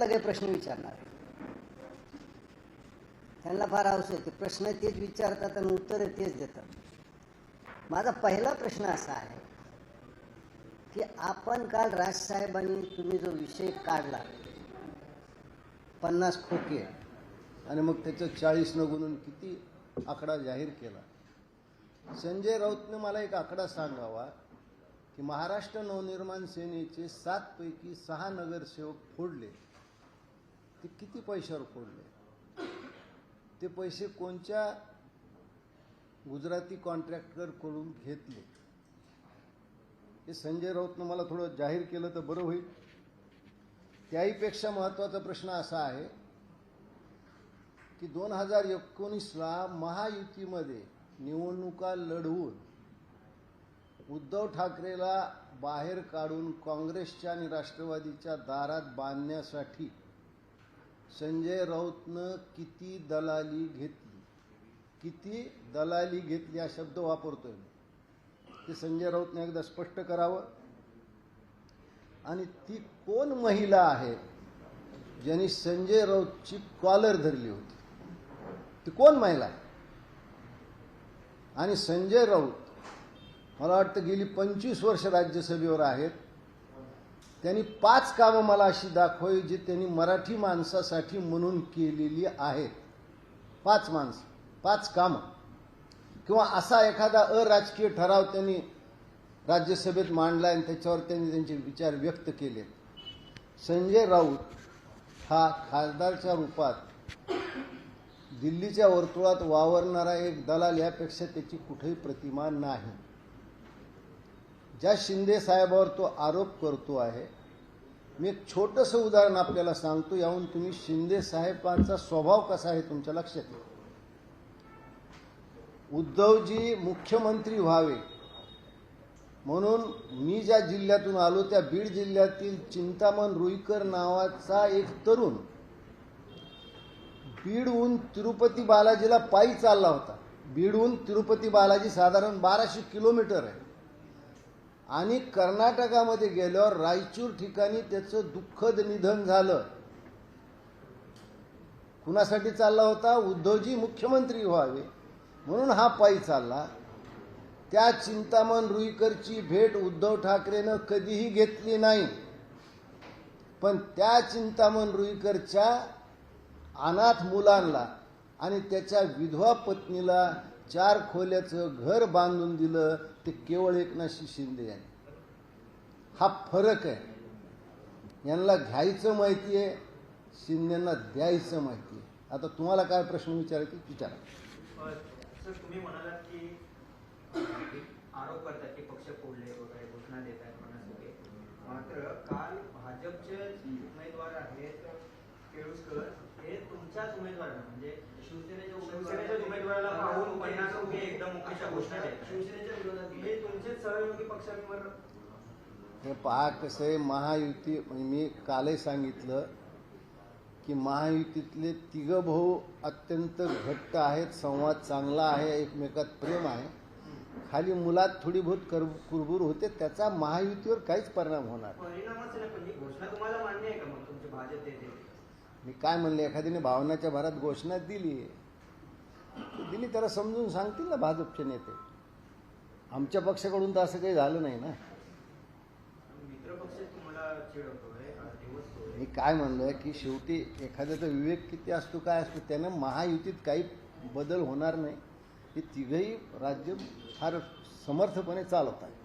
मनातला काही प्रश्न विचारणार आहे. त्यांना फार हौस आहे, प्रश्न तेच विचारतात आणि उत्तर तेच देतात. माझा पहिला प्रश्न असा आहे की आपण काल राजसाहेबांनी तुम्ही जो विषय काढला 50 खोके आणि मग त्याचं 40 न गुणून किती आकडा जाहीर केला. संजय राऊतने मला एक आकडा सांगावा की महाराष्ट्र नवनिर्माण सेनेचे 7 पैकी 6 नगरसेवक फोडले, ते किती पैशावर फोडले? ते पैसे कोणत्या गुजराती कॉन्ट्रॅक्टरकडून घेतले? हे संजय राऊतनं मला थोडं जाहीर केलं तर बरं होईल. त्याहीपेक्षा महत्त्वाचा प्रश्न असा आहे की 2019ला महायुतीमध्ये निवडणुका लढवून उद्धव ठाकरेला बाहेर काढून काँग्रेसच्या आणि राष्ट्रवादीच्या दारात बांधण्यासाठी संजय राऊतनं किती दलाली घेतली, किती दलाली घेतली हा शब्द वापरतोय मी. ते संजय राऊतने एकदा स्पष्ट करावं. आणि ती कोण महिला आहे ज्यांनी संजय राऊतची कॉलर धरली होती? ती कोण महिला आहे? आणि संजय राऊत मला वाटतं गेली 25 वर्ष राज्यसभेवर आहेत. त्यांनी 5 कामं मला अशी दाखवली जी त्यांनी मराठी माणसासाठी म्हणून केलेली आहेत. 5 कामं. किंवा असा एखादा अराजकीय ठराव त्यांनी राज्यसभेत मांडला आणि त्याच्यावर त्यांनी त्यांचे विचार व्यक्त केले. संजय राऊत हा खासदारच्या रूपात दिल्लीच्या वर्तुळात वावरणारा एक दलाल यापेक्षा त्याची कुठेही प्रतिमा नाही. ज्या शिंदे साहेबावर तो आरोप करतो आहे, मी एक छोटंसं उदाहरण आपल्याला सांगतो, याहून तुम्ही शिंदे साहेबांचा स्वभाव कसा आहे तुमच्या लक्षात येईल. उद्धवजी मुख्यमंत्री व्हावे म्हणून मी ज्या जिल्ह्यातून आलो त्या बीड जिल्ह्यातील चिंतामण रुईकर नावाचा एक तरुण बीडहून तिरुपती बालाजीला पायी चालला होता. बीडहून तिरुपती बालाजी साधारण 1200 किलोमीटर आहे. आणि कर्नाटकामध्ये गेल्यावर रायचूर ठिकाणी त्याचं दुःखद निधन झालं. कुणासाठी चालला होता? उद्धवजी मुख्यमंत्री व्हावे म्हणून हा पायी चालला. त्या चिंतामण रुईकरची भेट उद्धव ठाकरेनं कधीही घेतली नाही. पण त्या चिंतामण रुईकरच्या अनाथ मुलांना आणि त्याच्या विधवा पत्नीला 4 खोल्याचं घर बांधून दिलं ते केवळ एकनाथ शिंदे यांनी. हा फरक आहे. यांना घ्यायचं माहिती आहे, शिंदेंना द्यायचं माहिती आहे. आता तुम्हाला काय प्रश्न विचारायचे विचारा. सर, तुम्ही म्हणालात की आरोप करतात की पक्ष फोडले वगैरे, घोषणा देत आहेत म्हणण्यासाठी. मात्र काल भाजपचे उमेदवार आहेत केळुसकर हे तुमच्याच उमेदवारांना म्हणजे शिवसेनेच्या उमेदवाराला पाहून 50 रुपये एकदम मुख्यच्या घोषणा देतात. शिवसेनेच्या विरोधात हे तुमचेच सहयोगी पक्षांवर. हे पहा कसं आहे, महायुती मी कालही सांगितलं की महायुतीतले 3 भाऊ अत्यंत घट्ट आहेत, संवाद चांगला आहे, एकमेकात प्रेम आहे. खाली मुलात थोडी बहुत कुरबुर होते, त्याचा महायुतीवर काहीच परिणाम होणार. परिणामच नाही. पण ही घोषणा तुम्हाला मान्य आहे का मग तुमचे भाजप देते? मी काय म्हणले, एखाद्याने भावनाच्या भरात घोषणा दिली त्याला समजून सांगतील ना भाजपचे नेते. आमच्या पक्षाकडून तर असं काही झालं नाही ना. मित्रपक्ष तुम्हाला चिडवतोय, दिवसतोय. मी काय म्हणलं की शेवटी एखाद्याचा विवेक किती असतो, काय असतो, त्यानं महायुतीत काही बदल होणार नाही. हे 3घही राज्य फार समर्थपणे चालवत आहे.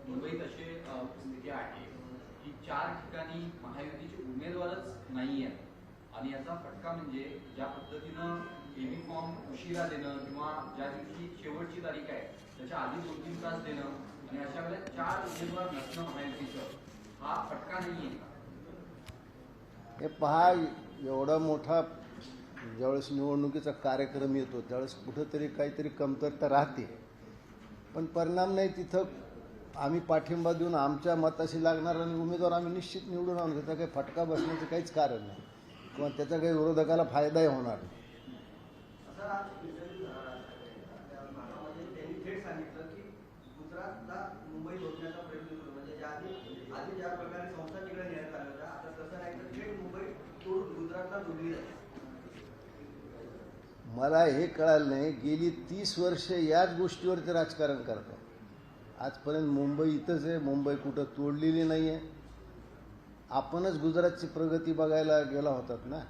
मुंबईत अशी स्थिती आहे की 4 ठिकाणी महायुतीचे उमेदवारच नाही आहेत. आणि याचा फटका म्हणजे ज्या पद्धतीनं एबी फॉर्म उशिरा देणं किंवा ज्या दिवशी शेवटची तारीख आहे त्याच्या आधी 2-3 तास देणं आणि अशा वेळेला 4 उमेदवार नसणं महायुतीचं, हा फटका नाही आहे. हे पहा, एवढा मोठा ज्यावेळेस निवडणुकीचा कार्यक्रम येतो त्यावेळेस कुठंतरी काहीतरी कमतरता राहते. पण परिणाम नाही. तिथं आम्ही पाठिंबा देऊन आमच्या मताशी लागणार आणि उमेदवार आम्ही निश्चित निवडून आणू. त्याचा काही फटका बसण्याचं काहीच कारण नाही किंवा त्याचा काही विरोधकाला फायदाही होणार नाही. त्यांनी थेट सांगितलं की गुजरातला मुंबई जोडण्याचा प्रयत्न करू ज्या प्रकारे संस्था तिकडे नेण्यात आल्या होत्या, आता तसं नाही तर थेट मुंबई सोडून गुजरातला जोडली जाईल. मला हे कळालं नाही, गेली 30 वर्ष याच गोष्टीवरती राजकारण करतात. आजपर्यंत मुंबई इथंच आहे, मुंबई कुठं तोडलेली नाही आहे. आपणच गुजरातची प्रगती बघायला गेला होतात ना.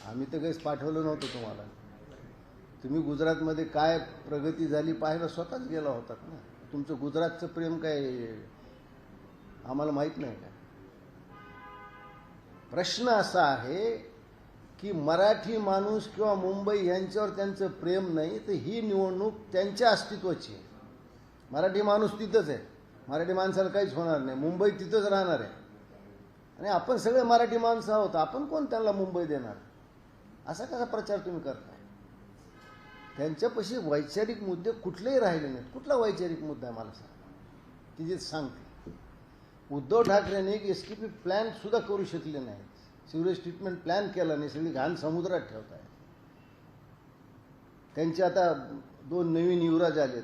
आम्ही तर काहीच पाठवलं नव्हतं तुम्हाला. तुम्ही गुजरातमध्ये काय प्रगती झाली पाहायला स्वतःच गेला होतात ना. तुमचं गुजरातचं प्रेम काय आम्हाला माहीत नाही का? प्रश्न असा आहे की मराठी माणूस किंवा मुंबई यांच्यावर त्यांचं प्रेम नाही, तर ही निवडणूक त्यांच्या अस्तित्वाची आहे. मराठी माणूस तिथंच आहे, मराठी माणसाला काहीच होणार नाही, मुंबई तिथंच राहणार आहे. आणि आपण सगळे मराठी माणसं आहोत, आपण कोण त्यांना मुंबई देणार? असा कसा प्रचार तुम्ही करताय? त्यांच्यापाशी वैचारिक मुद्दे कुठलेही राहिले नाहीत. कुठला वैचारिक मुद्दा आहे मला सांग, की जे सांगते. उद्धव ठाकरेंनी एक एसटीपी प्लॅन सुद्धा करू शकले नाहीत. सिवरेज ट्रीटमेंट प्लॅन केला नाही, सगळी घाण समुद्रात ठेवत आहे. त्यांचे आता 2 नवीन युवराज आलेत.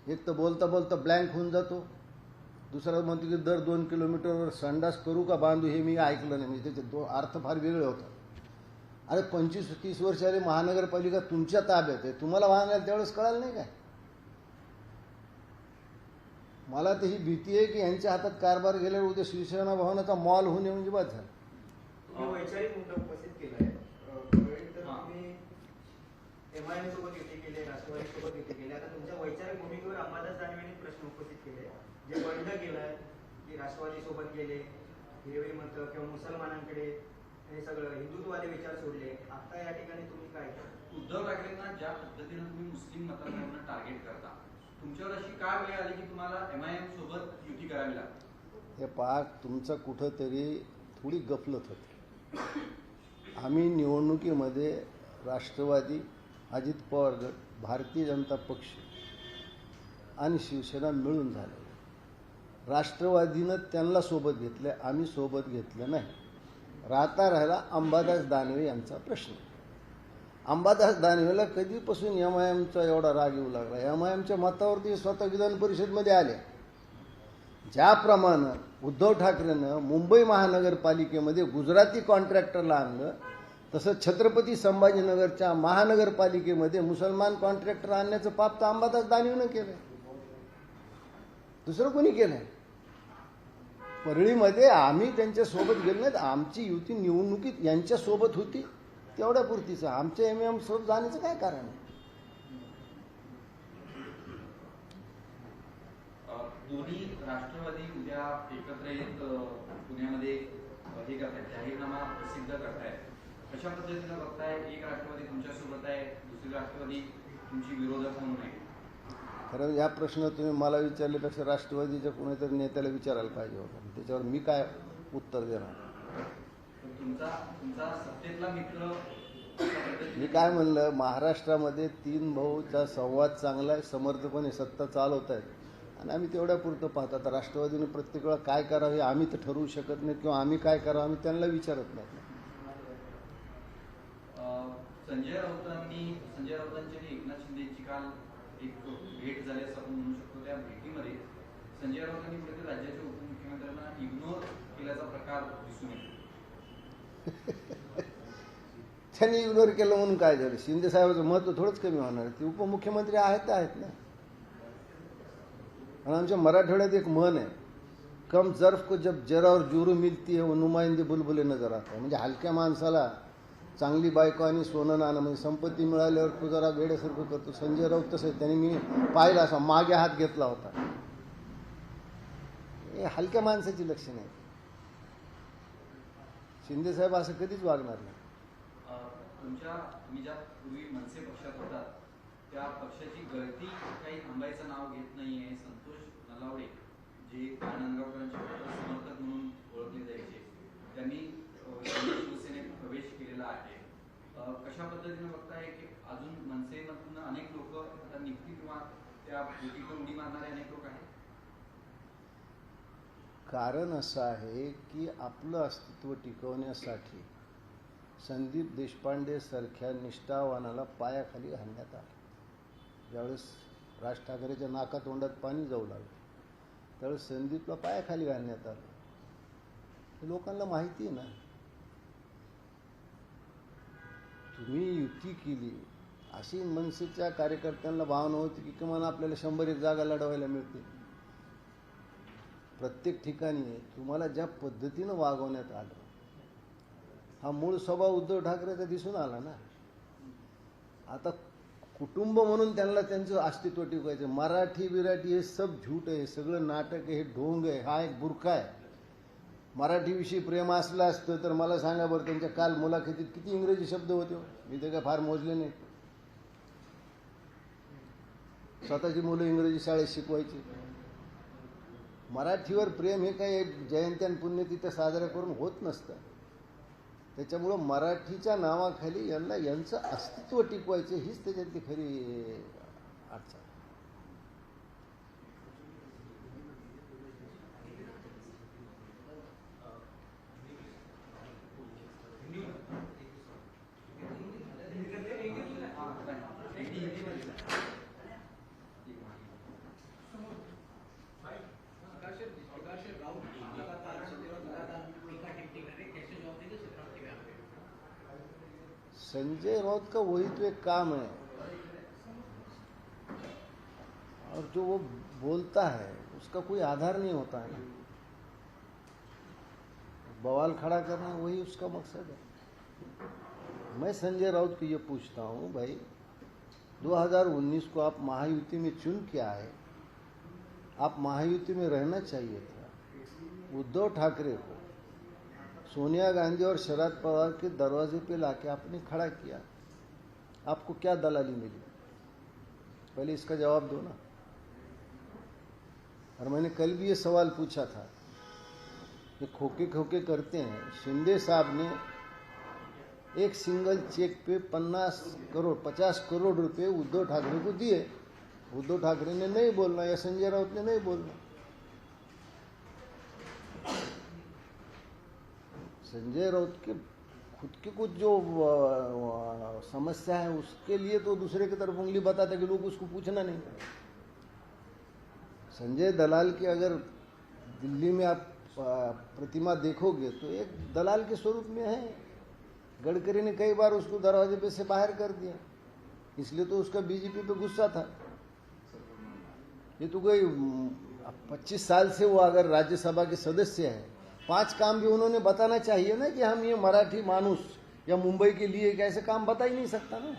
एक तर बोलता बोलता ब्लँक होऊन जातो, दुसरा म्हणतो की दर 2 किलोमीटरवर संडास करू का बांधू, हे मी ऐकलं नाही. म्हणजे त्याचे अर्थ फार वेगळे होतात. अरे 25-30 वर्ष आले महानगरपालिका तुमच्या ताब्यात आहे, तुम्हाला वाहनाला त्यावेळेस कळालं नाही काय? मला तर ही भीती आहे की यांच्या हातात कारभार गेल्यावर उद्या शिवसेना भवनाचा मॉल होणे म्हणजे बाद झालं. तुम्ही वैचारिक मुद्दा उपस्थित केलाय. तर तुम्ही एमआयएम सोबत युती केली, राष्ट्रवादी सोबत युती केली. आता तुमच्या वैचारिक भूमिकेवर अंबादास दानवेंनी प्रश्न उपस्थित केले, जे बंड केलंय की राष्ट्रवादी सोबत गेले, हिरवी मतं किंवा मुसलमानांकडे, हे सगळं हिंदुत्ववादी विचार सोडले. आता या ठिकाणी तुम्ही काय करता? उद्धव ठाकरेंना ज्या पद्धतीने तुम्ही मुस्लिम मतदारांना टार्गेट करता, तुमच्यावर अशी काय वेळ आली की तुम्हाला एमआयएम सोबत युती करावी लागते? हे पाक तुमचं कुठंतरी थोडी गफलत होती. आम्ही निवडणुकीमध्ये राष्ट्रवादी, अजित पवार गट, भारतीय जनता पक्ष आणि शिवसेना मिळून झाले. राष्ट्रवादीनं त्यांना सोबत घेतलं, आम्ही सोबत घेतलं नाही. राहिला अंबादास दानवे यांचा प्रश्न. अंबादास दानवेला कधीपासून एमआयएमचा एवढा राग येऊ लागला? एमआयएमच्या मतावरती स्वतः विधान परिषदमध्ये आले. ज्याप्रमाणे उद्धव ठाकरेनं मुंबई महानगरपालिकेमध्ये गुजराती कॉन्ट्रॅक्टरला आणलं, तसं छत्रपती संभाजीनगरच्या महानगरपालिकेमध्ये मुसलमान कॉन्ट्रॅक्टर आणण्याचं पाप तर अंबादास दानवेनं केलं, दुसरं कोणी केलं? परळीमध्ये आम्ही त्यांच्यासोबत गेलो नाहीत. आमची युती निवडणुकीत यांच्यासोबत होती, तेवढ्या पुरतीचं. आमच्या एमआयएम सोबत जाण्याचं काय कारण आहे? दोन्ही राष्ट्रवादी उद्या एकत्र येत पुण्यामध्ये हे करतायत, जाहीरनामा प्रसिद्ध करतायत. कशा पद्धतीनं बघताय? एक राष्ट्रवादी तुमच्यासोबत आहे, दुसरी राष्ट्रवादी तुमची विरोधक म्हणून आहे. खरं या प्रश्न तुम्ही मला विचारल्यापेक्षा राष्ट्रवादीच्या कोणीतरी नेत्याला विचारायला पाहिजे होतं. त्याच्यावर मी काय उत्तर देणार? तुमचा सत्तेतला मित्र मी काय म्हणलं, महाराष्ट्रामध्ये 3 भाऊचा संवाद चांगला आहे, समर्थपणे सत्ता चालवत आहेत आणि आम्ही तेवढ्या पुरतं पाहतो. आता राष्ट्रवादीने प्रत्येक वेळा काय करावं हे आम्ही तर ठरवू शकत नाही, किंवा आम्ही काय करावं आम्ही त्यांना विचारत नाही. संजय राऊतांची आणि एकनाथ शिंदेची काल एक भेट झाली असं आपण म्हणू शकतो. त्या भेटीमध्ये संजय राऊतांनी कुठेतरी राज्याच्या उपमुख्यमंत्र्यांना इग्नोर केल्याचा प्रकार दिसून येतो. त्यांनी इग्नोर केलं म्हणून काय झालं? शिंदे साहेबांचं महत्व थोडंच कमी होणार? ते उपमुख्यमंत्री आहेत ना. आणि आमच्या मराठवाड्यात एक म्हण आहे, कम जर्फ को जब जरा और जुरू मिलती है वो नुमाइंदे बुलबुले नजर आता है. म्हणजे हलक्या माणसाला चांगली बायको आणि सोनं नाणं, म्हणजे संपत्ती मिळाल्यावर तो जरा वेड्यासारखं करतो. संजय राऊत तसं त्यांनी मी पाहिला, असा मागे हात घेतला होता. हे हलक्या माणसाची लक्षणं आहेत. शिंदेसाहेब असं कधीच वागणार नाही. तुम्ही ज्या पूर्वी मनसे पक्षात होतात त्या पक्षाची गळती काही थांबायचं नाव घेत नाहीये. संतोष नलावडे जे नांदगावकरांचे समर्थक म्हणून ओळखले जायचे, त्यांनी शिवसेनेत प्रवेश केलेला आहे. कशा पद्धतीने बघताय की अजून मनसेमधून अनेक लोक आता निघतील किंवा त्या भेटीवर उडी मारणारे अनेक लोक आहेत? कारण असं आहे की आपलं अस्तित्व टिकवण्यासाठी संदीप देशपांडे सारख्या निष्ठावानाला पायाखाली घालण्यात आलं. ज्यावेळेस राज ठाकरेच्या नाकातोंडात पाणी जाऊ लागलं, त्यावेळेस संदीपला पायाखाली घालण्यात आलं. हे लोकांना माहिती आहे ना. तुम्ही युती केली अशी मनसेच्या कार्यकर्त्यांना भावना होती की किमान आपल्याला 100-1 जागा लढवायला मिळते. प्रत्येक ठिकाणी तुम्हाला ज्या पद्धतीनं वागवण्यात आलं, हा मूळ स्वभाव उद्धव ठाकरेचा दिसून आला ना. आता कुटुंब म्हणून त्यांना त्यांचं अस्तित्व टिकवायचं. मराठी विराठी हे सब झूट आहे, हे सगळं नाटक आहे, हे ढोंग आहे, हा एक बुरखा आहे. मराठीविषयी प्रेम असलं असतं तर मला सांगा बरं, त्यांच्या काल मुलाखतीत किती इंग्रजी शब्द होते हो? मी ते काय फार मोजले नाही. स्वतःची मुलं इंग्रजी शाळेत शिकवायची. मराठीवर प्रेम हे काही जयंती आणि पुण्यतिथी साजरा करून होत नसतं. त्याच्यामुळं मराठीच्या नावाखाली यांचं अस्तित्व टिकवायचं हीच त्याच्यातली खरी अडचण. संजय राउत का वही तो एक काम है, और जो वो बोलता है उसका कोई आधार नहीं होता है. बवाल खड़ा करना वही उसका मकसद है. मैं संजय राउत को ये पूछता हूँ, भाई 2019 को आप महायुति में चुन के आए, आप महायुति में रहना चाहिए था. उद्धव ठाकरे को सोनिया गांधी और शरद पवार के दरवाजे पे लाके आपने खड़ा किया, आपको क्या दलाली मिली? पहले इसका जवाब दो ना. और मैंने कल भी ये सवाल पूछा था, ये खोके खोके करते हैं. शिंदे साहब ने एक सिंगल चेक पे 50 करोड़ रुपए उद्धव ठाकरे को दिए. उद्धव ठाकरे ने नहीं बोलना या संजय राउत ने नहीं बोलना. संजय राउत के खुद के कुछ जो समस्या है उसके लिए तो दूसरे की तरफ उंगली बताता कि लोग उसको पूछना नहीं. संजय दलाल की अगर दिल्ली में आप प्रतिमा देखोगे तो एक दलाल के स्वरूप में है. गडकरी ने कई बार उसको दरवाजे पे से बाहर कर दिया, इसलिए तो उसका बीजेपी पे गुस्सा था. ये तो कोई 25 साल से वो अगर राज्यसभा के सदस्य है, 5 काम भी उन्होंने बताना चाहिए ना कि हम ये मराठी मानुस या मुंबई के लिए एक ऐसे काम बता ही नहीं सकता ना.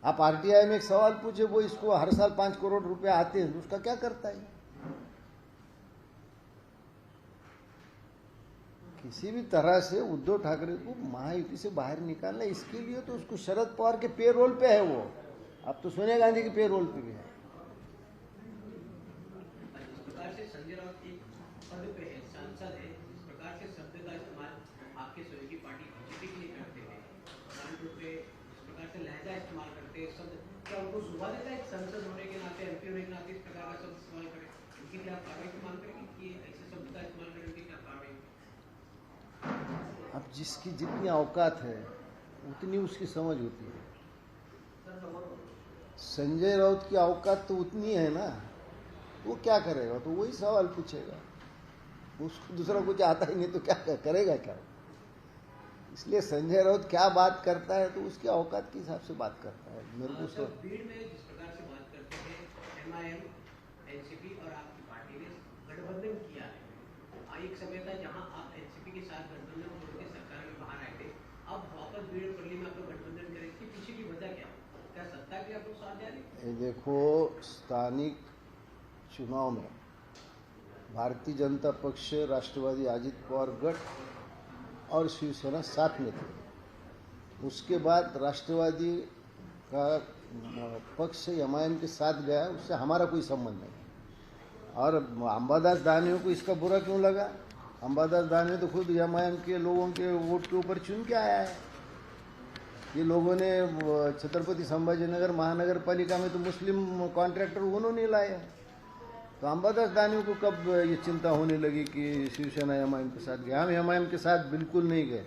आप आरटीआई में एक सवाल पूछे, वो इसको हर साल 5 करोड़ रुपए आते हैं, उसका क्या करता है? किसी भी तरह से उद्धव ठाकरे को महायुति से बाहर निकालना, इसके लिए तो उसको शरद पवार के पेरोल पे है. वो अब तो सोनिया गांधी के पेरोल पे भी है. संजय राउत एक पद पे है, सांसद है, जिस प्रकार से शब्द का इस्तेमाल आपके सहयोगी पार्टी बीजेपी के लिए करते हैं, प्रधान रूप पे इस प्रकार से लहजा इस्तेमाल करते हैं शब्द, क्या उनको शोभा देता है संसद होने के नाते, एमपी होने के नाते इस प्रकार का शब्द इस्तेमाल करें? उनकी क्या कार्रवाई की मांग करेंगे कि ऐसे शब्द का इस्तेमाल करें? उनकी क्या कार्रवाई? अब जिसकी जितनी औकात है उतनी उसकी समझ होती है. संजय राउत की औकात तो उतनी है ना, वो क्या करेगा? तो वही सवाल पूछेगा. उसको दूसरा कुछ आता ही नहीं तो क्या करेगा क्या? इसलिए संजय राउत क्या बात करता है तो उसकी औकात के हिसाब से बात करता है. मेरे को भीड़ में जिस प्रकार से बात करते हैं, एमआईएम, एनसीपी और आपकी पार्टी ने गठबंधन किया है. एक समय था जहां आप एनसीपी के साथ गठबंधन छोड़ के सरकार में बाहर आए थे, अब वापस भीड़ पल्ली में आप लोग गठबंधन करें, इसके पीछे की वजह क्या? क्या सत्ता के आप लोग साथ जा रहे हैं? देखो, स्थानिक चुनाव में भारतीय जनता पक्ष, राष्ट्रवादी अजित पवार गठ और शिवसेना साथ में थे. उसके बाद राष्ट्रवादी का पक्ष एमआईएम के साथ गया, उससे हमारा कोई संबंध नहीं. और अंबादास दानवे को इसका बुरा क्यों लगा? अंबादास दानवे तो खुद एमआईएम के लोगों के वोट के ऊपर चुन के आया है. ये लोगों ने छत्रपति संभाजीनगर महानगर पालिका में तो मुस्लिम कॉन्ट्रैक्टर उन्होंने लाए. तो अंबादास दानवे को कब ये चिंता होने लगी कि शिवसेना एमआईएम के साथ गया? हम एमआईएम के साथ बिल्कुल नहीं गए.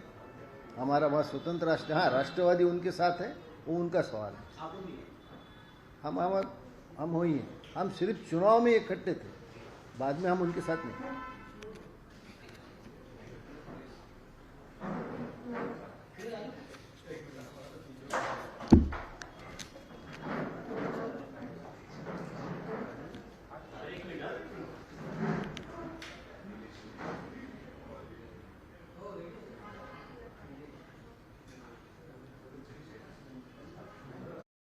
हमारा वहाँ स्वतंत्र राष्ट्र, हाँ राष्ट्रवादी उनके साथ है, वो उनका सवाल है. हम हो ही हैं. हम सिर्फ चुनाव में इकट्ठे थे. बाद में हम उनके साथ नहीं।